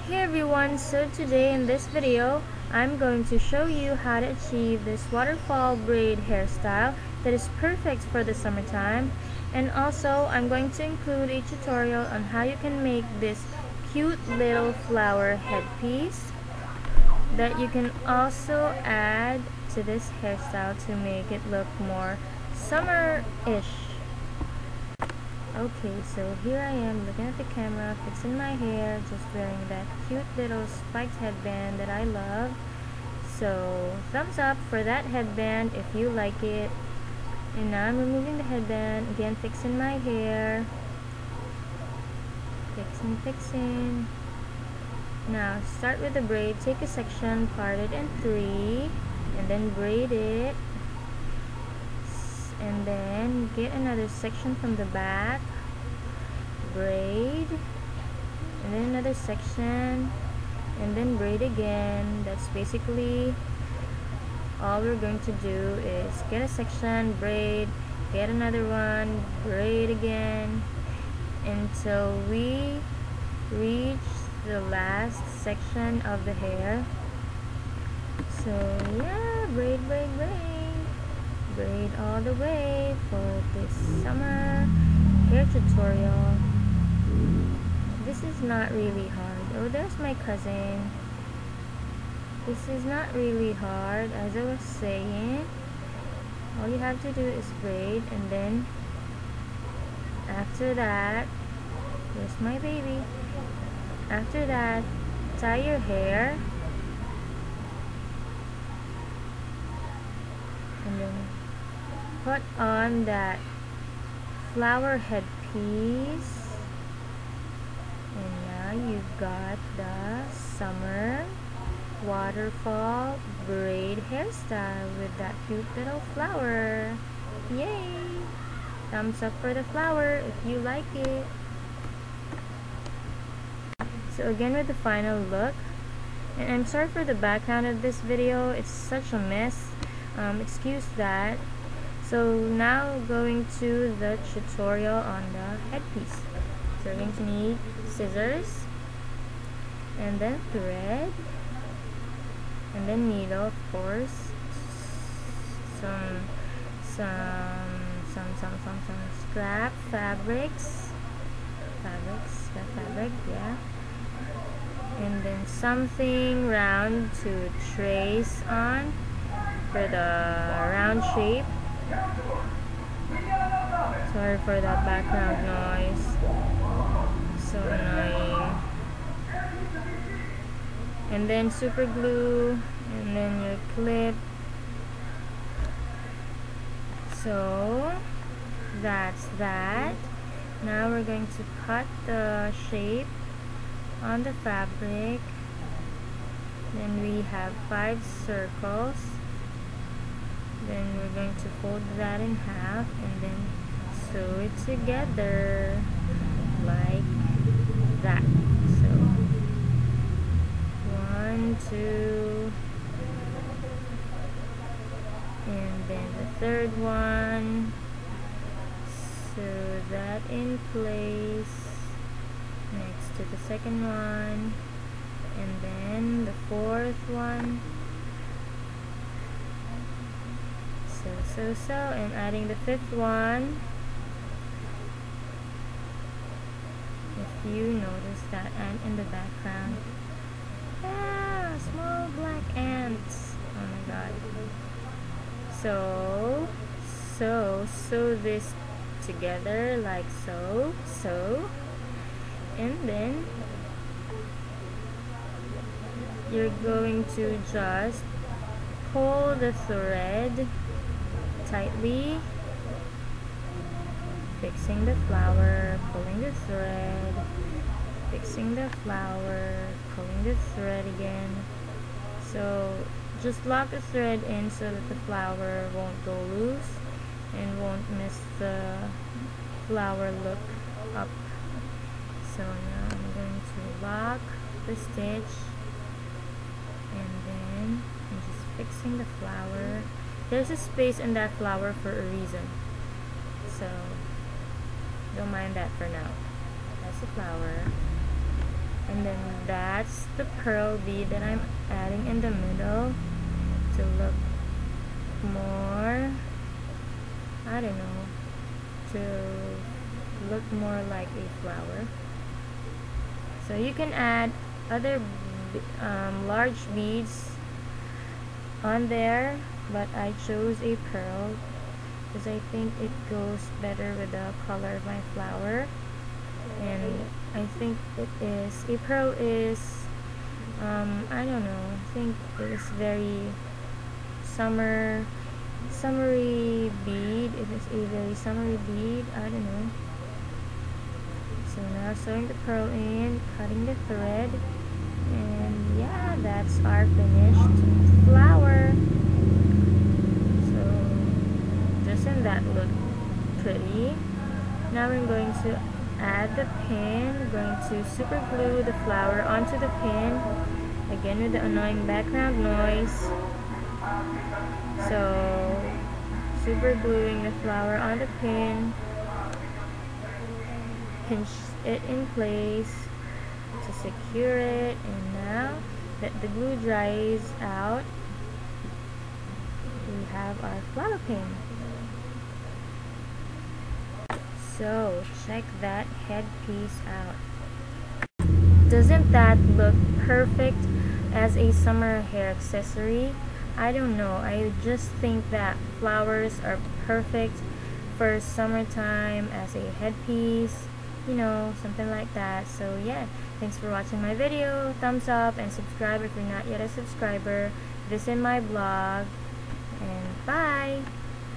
Hey everyone, so today in this video I'm going to show you how to achieve this waterfall braid hairstyle that is perfect for the summertime, and also I'm going to include a tutorial on how you can make this cute little flower headpiece that you can also add to this hairstyle to make it look more summer-ish. Okay, so here I am looking at the camera, fixing my hair, just wearing that cute little spiked headband that I love. So, thumbs up for that headband if you like it. And now I'm removing the headband, again fixing my hair. Fixing. Now, start with the braid, take a section, part it in 3, and then braid it. And then get another section from the back, braid, and then another section, and then braid again. That's basically all we're going to do, is get a section, braid, get another one, braid again, until we reach the last section of the hair. So yeah, braid all the way for this summer hair tutorial. This is not really hard. Oh, there's my cousin. This is not really hard, as I was saying. All you have to do is braid, and then after that, where's my baby? After that, tie your hair, and then put on that flower headpiece, and now you've got the summer waterfall braid hairstyle with that cute little flower. Yay! Thumbs up for the flower if you like it. So again with the final look, and I'm sorry for the background of this video, it's such a mess, excuse that. So now going to the tutorial on the headpiece. So we're going to need scissors, and then thread, and then needle, of course, some scrap fabrics, yeah, and then something round to trace on for the round shape. Sorry for that background noise, so annoying. And then super glue, and then your clip. So that's that. Now we're going to cut the shape on the fabric. Then we have 5 circles. Then we're going to fold that in half and then sew it together like that. So 1, 2, and then the third one. Sew that in place next to the second one, and then the fourth one. So, and adding the fifth one. If you notice that ant in the background, ah, small black ants. Oh my god. So sew this together like so, and then you're going to just pull the thread tightly, fixing the flower, pulling the thread, fixing the flower, pulling the thread again. So just lock the thread in so that the flower won't go loose and won't mess the flower look up. So now I'm going to lock the stitch, and then I'm just fixing the flower. There's a space in that flower for a reason, so don't mind that for now. That's the flower. And and then that's the pearl bead that I'm adding in the middle to look more, I don't know, to look more like a flower. So you can add other large beads on there, but I chose a pearl because I think it goes better with the color of my flower, and I think it is, a pearl is, I don't know, I think it is very summery bead. It is a very summery bead, I don't know. So now sewing the pearl in, cutting the thread, and yeah, that's our finished flower. So doesn't that look pretty? Now we're going to add the pin. We're going to super glue the flower onto the pin, again with the annoying background noise. So super gluing the flower on the pin, pinch it in place to secure it, and now that the glue dries out, we have our flower pin. So check that headpiece out. Doesn't that look perfect as a summer hair accessory? I don't know, I just think that flowers are perfect for summertime as a headpiece, you know, something like that. So yeah, thanks for watching my video. Thumbs up and subscribe if you're not yet a subscriber. Visit my blog, and bye!